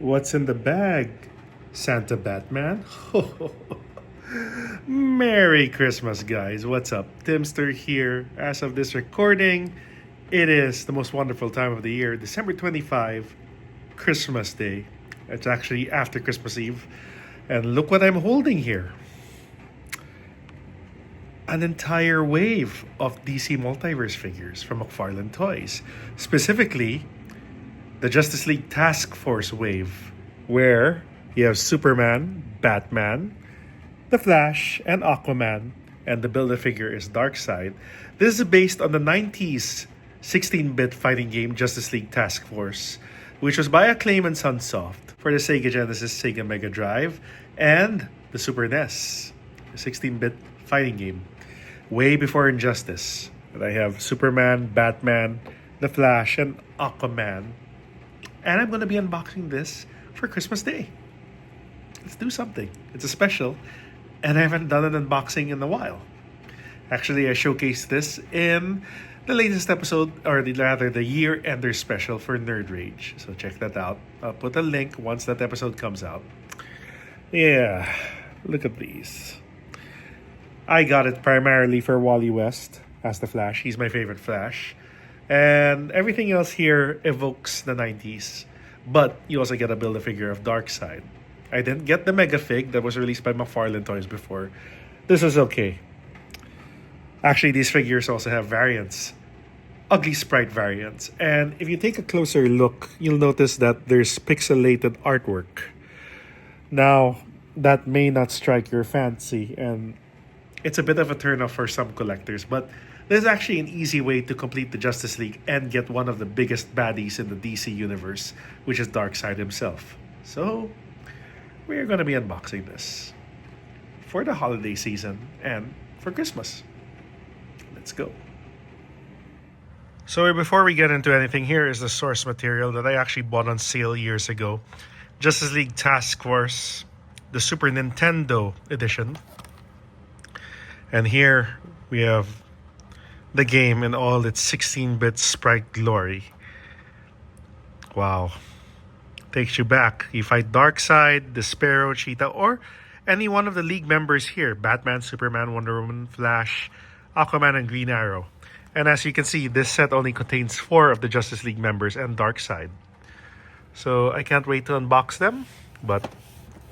What's in the bag, Santa Batman? Merry Christmas, guys. What's up? Timzster here. As of this recording, it is the most wonderful time of the year, December 25, Christmas Day. It's actually after Christmas Eve. And look what I'm holding here. An entire wave of DC Multiverse figures from McFarlane Toys. Specifically, the Justice League Task Force wave, where you have Superman, Batman, The Flash, and Aquaman, and the Build-A-Figure is Darkseid. This is based on the 90s 16-bit fighting game Justice League Task Force, which was by Acclaim and Sunsoft for the Sega Genesis, Sega Mega Drive, and the Super NES, the 16-bit fighting game, way before Injustice. And I have Superman, Batman, The Flash, and Aquaman. And I'm going to be unboxing this for Christmas Day. Let's do something. It's a special, and I haven't done an unboxing in a while. Actually, I showcased this in the latest episode, or the year-ender special for Nerd Rage. So check that out. I'll put a link once that episode comes out. Yeah, look at these. I got it primarily for Wally West as the Flash. He's my favorite Flash. And everything else here evokes the 90s. But you also get a Build-A-Figure of Darkseid. I didn't get the Mega Fig that was released by McFarlane Toys before. This is okay. Actually, these figures also have variants. Ugly sprite variants. And if you take a closer look, you'll notice that there's pixelated artwork. Now, that may not strike your fancy, and it's a bit of a turnoff for some collectors, but there's actually an easy way to complete the Justice League and get one of the biggest baddies in the DC universe, which is Darkseid himself. So, we're going to be unboxing this for the holiday season and for Christmas. Let's go. So before we get into anything, here is the source material that I actually bought on sale years ago. Justice League Task Force, the Super Nintendo edition. And here we have the game in all its 16-bit sprite glory. Wow. Takes you back. You fight Darkseid, Despero, Cheetah, or any one of the League members here. Batman, Superman, Wonder Woman, Flash, Aquaman, and Green Arrow. And as you can see, this set only contains 4 of the Justice League members and Darkseid. So I can't wait to unbox them, but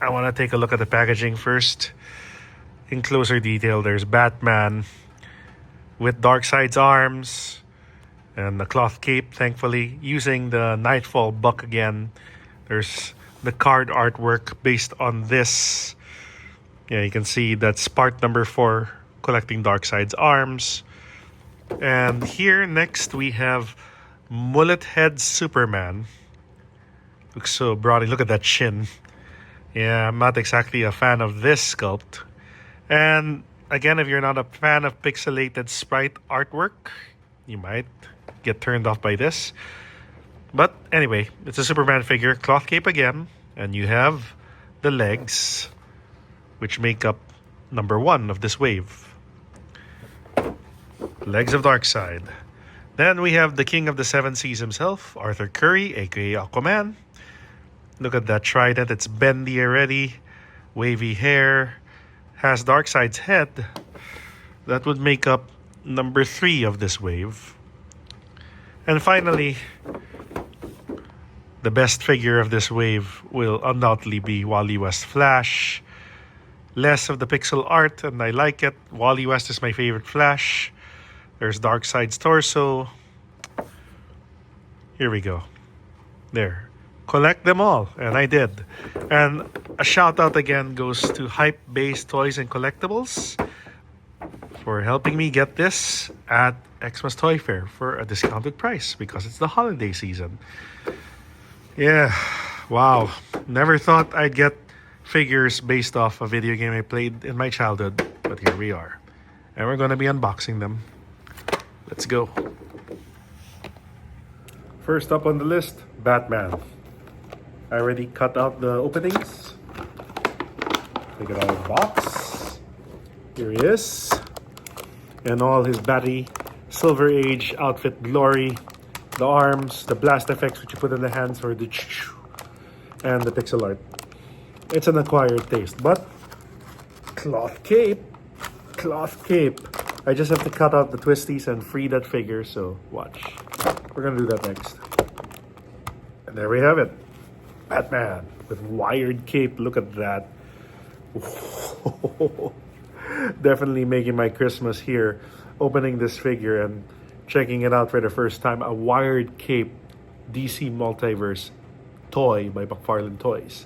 I want to take a look at the packaging first. In closer detail, there's Batman with Darkseid's arms and the cloth cape, thankfully, using the Nightfall buck again. There's the card artwork based on this. Yeah, you can see that's part number 4, collecting Darkseid's arms. And here next we have Mullet Head Superman. Looks so brawny. Look at that chin. Yeah, I'm not exactly a fan of this sculpt. And again, if you're not a fan of pixelated sprite artwork, you might get turned off by this. But anyway, it's a Superman figure, cloth cape again, and you have the legs, which make up number 1 of this wave. Legs of Darkseid. Then we have the King of the Seven Seas himself, Arthur Curry, aka Aquaman. Look at that trident, it's bendy already, wavy hair, has Darkseid's head. That would make up number 3 of this wave. And finally, the best figure of this wave will undoubtedly be Wally West Flash. Less of the pixel art, and I like it. Wally West is my favorite Flash. There's Darkseid's torso. Here we go. There. Collect them all, and I did. And a shout out again goes to HypedBase Toys and Collectibles for helping me get this at Xmas Toyfair for a discounted price because it's the holiday season. Yeah, wow. Never thought I'd get figures based off a video game I played in my childhood, but here we are. And we're going to be unboxing them. Let's go. First up on the list, Batman. I already cut out the openings. Take it out of the box. Here he is. And all his batty Silver Age outfit glory. The arms, the blast effects which you put in the hands for the and the pixel art. It's an acquired taste, but cloth cape. I just have to cut out the twisties and free that figure, so watch. We're gonna do that next. And there we have it. Batman with wired cape. Look at that. Definitely making my Christmas here, opening this figure and checking it out for the first time. A wired cape DC Multiverse toy by McFarlane Toys.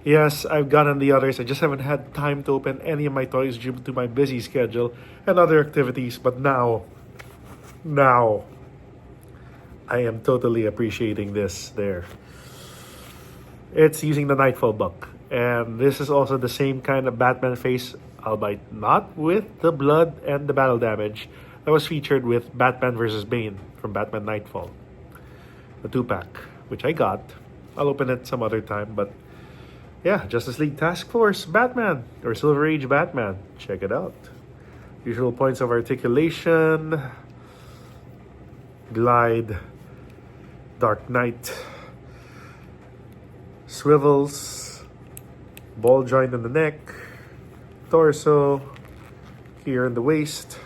Yes, I've gotten the others. I just haven't had time to open any of my toys due to my busy schedule and other activities. But now, I am totally appreciating this there. It's using the Nightfall buck. And this is also the same kind of Batman face, albeit not with the blood and the battle damage that was featured with Batman vs. Bane from Batman Nightfall. The 2-pack, which I got. I'll open it some other time, but yeah, Justice League Task Force Batman, or Silver Age Batman. Check it out. Usual points of articulation, glide, Dark Knight, swivels, ball joint in the neck, torso, here in the waist.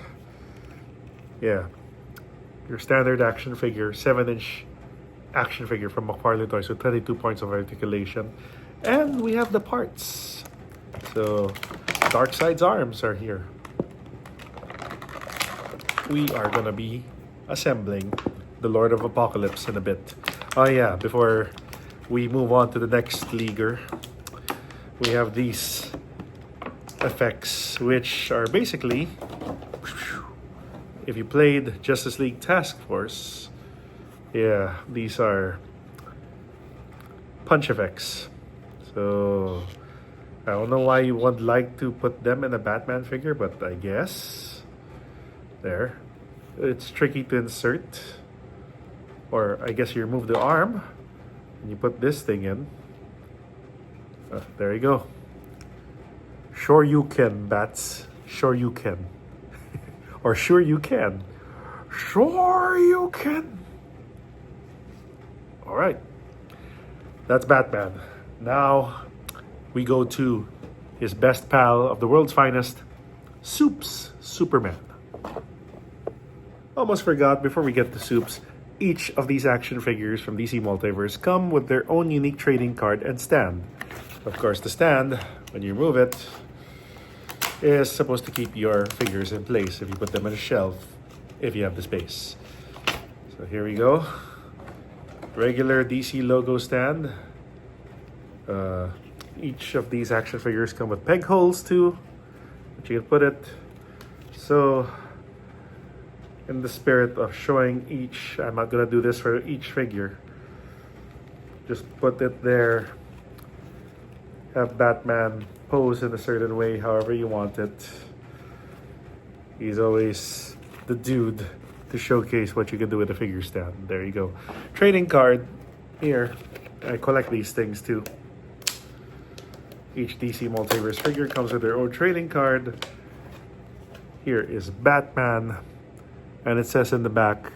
Yeah, your standard action figure, 7-inch action figure from McFarlane Toys with 22 points of articulation. And we have the parts. So, Darkseid's arms are here. We are gonna be assembling the Lord of Apocalypse in a bit. Oh yeah, before we move on to the next leaguer, we have these effects, which are basically, if you played Justice League Task Force, yeah, these are punch effects. So, I don't know why you would like to put them in a Batman figure, but I guess. There. It's tricky to insert. Or, I guess you remove the arm, and you put this thing in. There you go. Sure you can, Bats. Sure you can. Or sure you can. Sure you can. Alright. That's Batman. Now, we go to his best pal of the world's finest, Soups, Superman. Almost forgot, before we get to Soups, each of these action figures from DC Multiverse come with their own unique trading card and stand. Of course, the stand, when you remove it, is supposed to keep your figures in place if you put them on a shelf, if you have the space. So here we go. Regular DC logo stand. Each of these action figures come with peg holes too, that you can put it. So, in the spirit of showing each, I'm not gonna do this for each figure. Just put it there. Have Batman pose in a certain way, however you want it. He's always the dude to showcase what you can do with a figure stand. There you go. Trading card here. I collect these things too. Each DC Multiverse figure comes with their own trading card. Here is Batman. And it says in the back,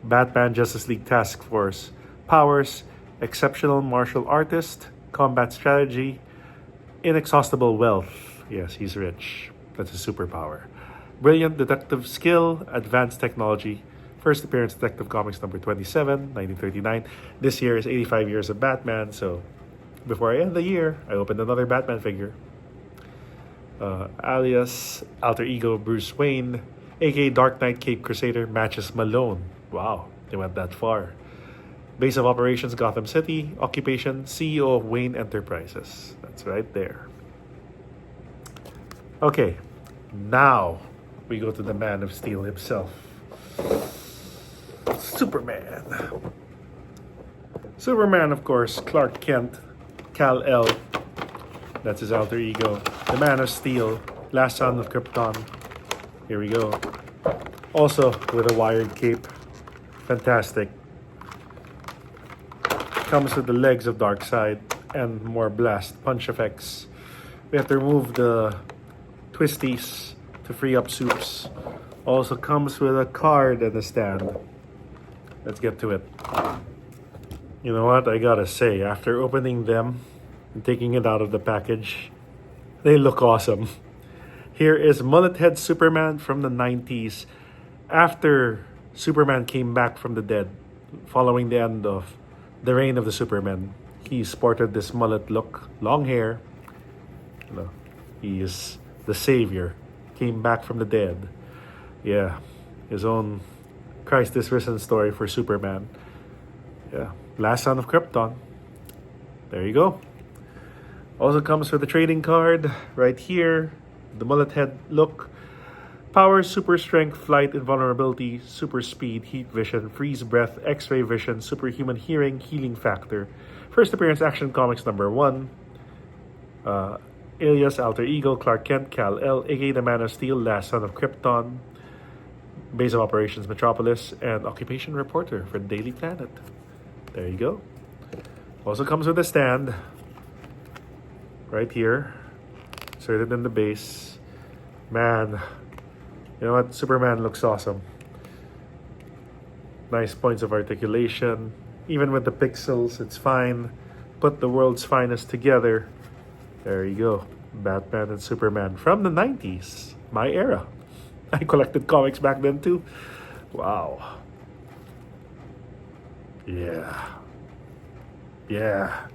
Batman Justice League Task Force. Powers, exceptional martial artist, combat strategy, inexhaustible wealth. Yes, he's rich. That's a superpower. Brilliant detective skill, advanced technology. First appearance, Detective Comics number 27, 1939. This year is 85 years of Batman, so before I end the year, I opened another Batman figure. Alias alter ego Bruce Wayne, aka Dark Knight Cape Crusader, matches Malone. Wow, they went that far. Base of operations, Gotham City. Occupation, CEO of Wayne Enterprises. That's right there. Okay, now we go to the Man of Steel himself. Superman. Superman, of course, Clark Kent, Kal-El. That's his alter ego. The Man of Steel, last son of Krypton. Here we go. Also with a wired cape. Fantastic. Comes with the legs of Darkseid and more blast punch effects. We have to remove the twisties to free up Soups. Also comes with a card and a stand. Let's get to it. You know what? I gotta say, after opening them and taking it out of the package, they look awesome. Here is Mullet Head Superman from the 90s. After Superman came back from the dead, following the end of the reign of the Superman, he sported this mullet look, long hair. You know, he is the savior, came back from the dead. Yeah, his own Christ is risen story for Superman. Yeah, last son of Krypton. There you go. Also comes with a trading card right here. The mullet head look. Power, super strength, flight, invulnerability, super speed, heat vision, freeze breath, x-ray vision, superhuman hearing, healing factor. First appearance, Action Comics #1. Alias, alter ego, Clark Kent, Kal-El, aka the Man of Steel, last son of Krypton. Base of operations, Metropolis, and occupation reporter for Daily Planet. There you go. Also comes with a stand right here, inserted in the base. Man, you know what? Superman looks awesome. Nice points of articulation. Even with the pixels, it's fine. Put the world's finest together. There you go. Batman and Superman from the 90s. My era. I collected comics back then too. Wow. Yeah. Yeah.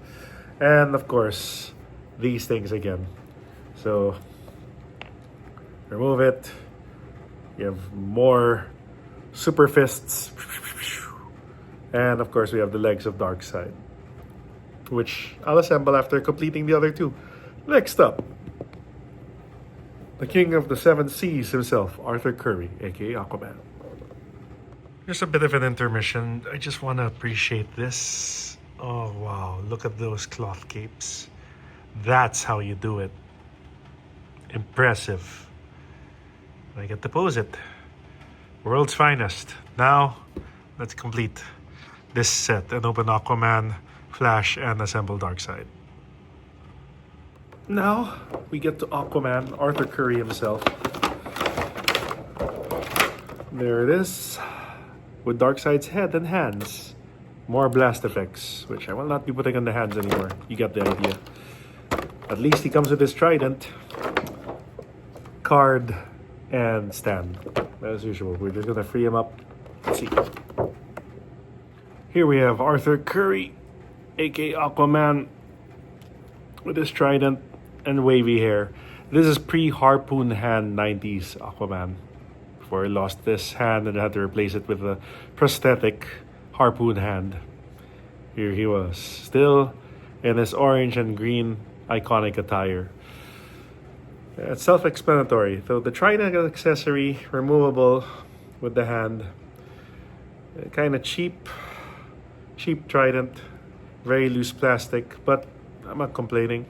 And of course, these things again. So, remove it. You have more super fists. And of course, we have the legs of Darkseid, which I'll assemble after completing the other two. Next up, the king of the seven seas himself, Arthur Curry, aka Aquaman. Just a bit of an intermission. I just want to appreciate this. Oh wow, look at those cloth capes. That's how you do it. Impressive. I get to pose it. World's finest. Now, let's complete this set and open Aquaman, Flash, and assemble Darkseid. Now, we get to Aquaman, Arthur Curry himself. There it is. With Darkseid's head and hands. More blast effects, which I will not be putting on the hands anymore. You get the idea. At least he comes with his trident, card, and stand. As usual, we're just gonna free him up. Let's see. Here we have Arthur Curry, aka Aquaman, with his trident and wavy hair. This is pre-harpoon hand 90s Aquaman. Before he lost this hand and had to replace it with a prosthetic harpoon hand. Here he was, still in his orange and green iconic attire. It's self-explanatory, though the trident accessory, removable with the hand. Kind of cheap trident, very loose plastic, but I'm not complaining.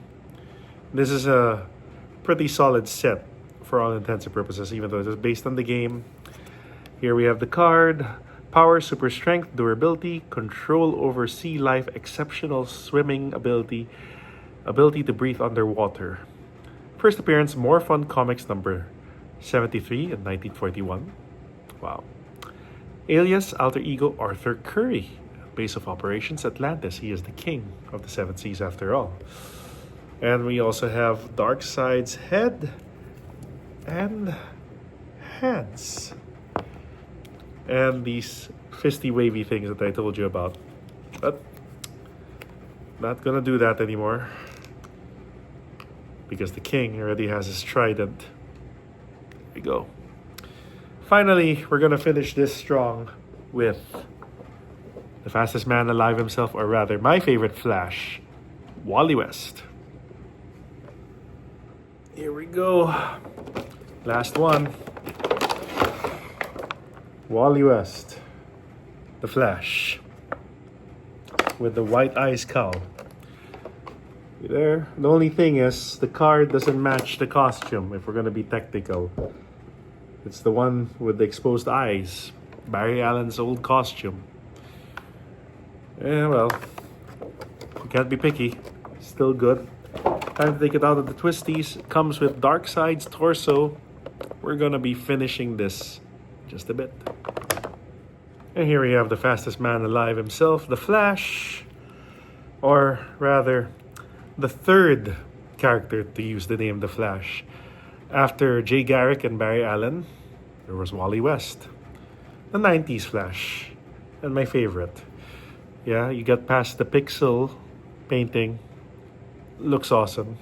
This is a pretty solid set for all intents and purposes, even though it is based on the game. Here we have the card. Power, super strength, durability, control over sea life, exceptional swimming ability, ability to breathe underwater. First appearance, More Fun Comics #73 in 1941. Wow. Alias, alter ego, Arthur Curry. Base of operations, Atlantis. He is the king of the seven seas after all. And we also have Darkseid's head and hands. And these fisty wavy things that I told you about. But not gonna do that anymore, because the king already has his trident. There we go. Finally, we're gonna finish this strong with the fastest man alive himself, or rather, my favorite Flash, Wally West. Here we go. Last one. Wally West, the Flash, with the white eyes cowl. There. The only thing is, the card doesn't match the costume, if we're gonna be technical. It's the one with the exposed eyes. Barry Allen's old costume. Yeah, well, you can't be picky. Still good. Time to take it out of the twisties. It comes with Darkseid's torso. We're gonna be finishing this just a bit. And here we have the fastest man alive himself, the Flash. Or rather, the third character to use the name the Flash. After Jay Garrick and Barry Allen, there was Wally West. The 90s Flash. And my favorite. Yeah, you got past the pixel painting. Looks awesome.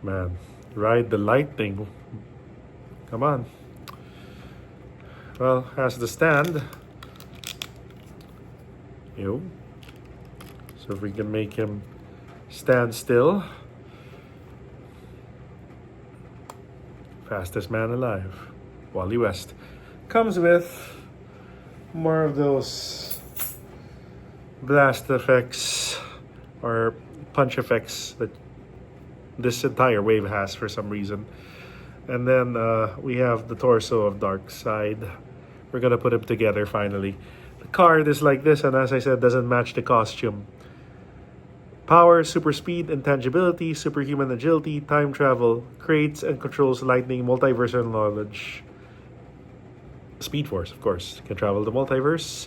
Man, ride the lightning. Come on. Well, has the stand. So if we can make him stand still. Fastest man alive, Wally West. Comes with more of those blast effects or punch effects that this entire wave has for some reason. And then we have the torso of Darkseid. We're gonna put him together finally. The card is like this, and as I said, doesn't match the costume. Power, super speed, intangibility, superhuman agility, time travel, creates and controls lightning, multiversal knowledge. Speed Force, of course, can travel the multiverse.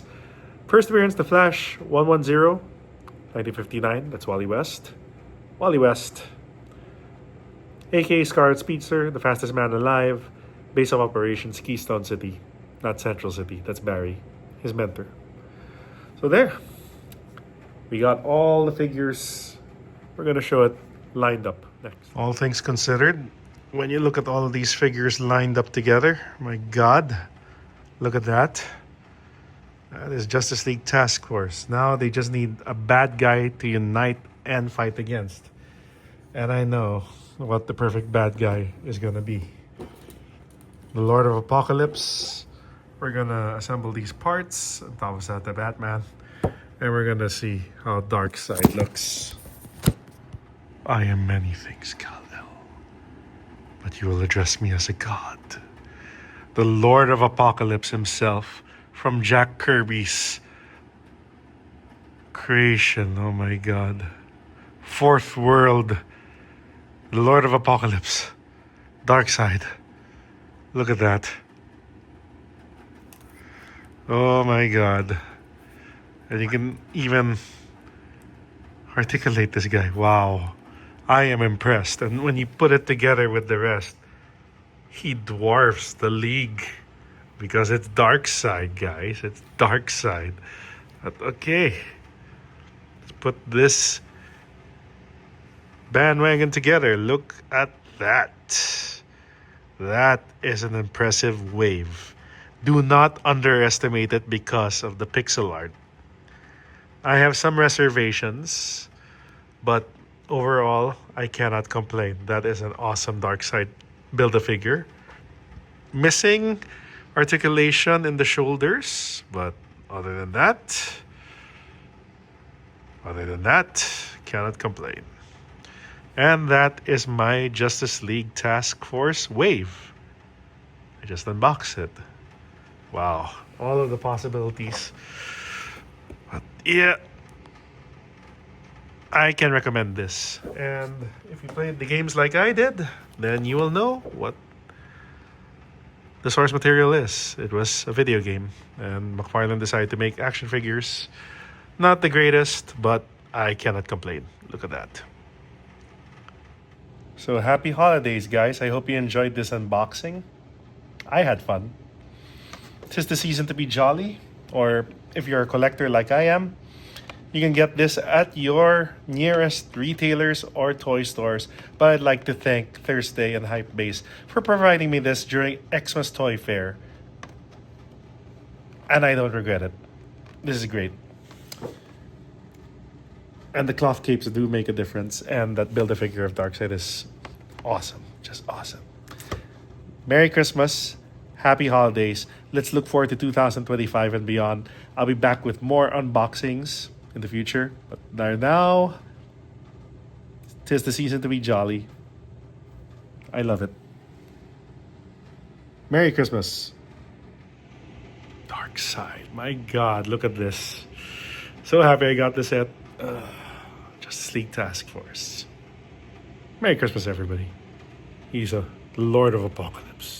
First appearance, The Flash, 110, 1959, that's Wally West. Wally West. aka Scarlet Speedster, the fastest man alive. Base of operations, Keystone City. Not Central City, that's Barry, his mentor. So there. We got all the figures. We're going to show it lined up next. All things considered, when you look at all of these figures lined up together, my God, look at that. That is Justice League Task Force. Now they just need a bad guy to unite and fight against. And I know what the perfect bad guy is going to be. The Lord of Apocalypse. We're going to assemble these parts. On top of that, the Batman. And we're going to see how Darkseid looks. I am many things, Kal-El. But you will address me as a god. The Lord of Apocalypse himself. From Jack Kirby's creation. Oh my God. Fourth World. The Lord of Apocalypse. Darkseid. Look at that. Oh my God. And you can even articulate this guy. Wow. I am impressed. And when you put it together with the rest, he dwarfs the League. Because it's Darkseid, guys. It's Darkseid. But okay. Let's put this bandwagon together. Look at that. That is an impressive wave. Do not underestimate it because of the pixel art. I have some reservations, but overall, I cannot complain. That is an awesome Darkseid Build-A-Figure. Missing articulation in the shoulders, but other than that, cannot complain. And that is my Justice League Task Force wave. I just unboxed it. Wow, all of the possibilities. But yeah, I can recommend this. And if you played the games like I did, then you will know what the source material is. It was a video game, and McFarlane decided to make action figures. Not the greatest, but I cannot complain. Look at that. So happy holidays, guys. I hope you enjoyed this unboxing. I had fun. 'Tis the season to be jolly, or if you're a collector like I am, you can get this at your nearest retailers or toy stores. But I'd like to thank Thursday and HypedBase for providing me this during Xmas Toyfair. And I don't regret it. This is great. And the cloth capes do make a difference. And that Build-A-Figure of Darkseid is awesome. Just awesome. Merry Christmas. Happy holidays. Let's look forward to 2025 and beyond. I'll be back with more unboxings in the future. But now, 'tis the season to be jolly. I love it. Merry Christmas. Darkseid. My God, look at this. So happy I got this set. Justice League Task Force. Merry Christmas, everybody. He's a Lord of Apocalypse.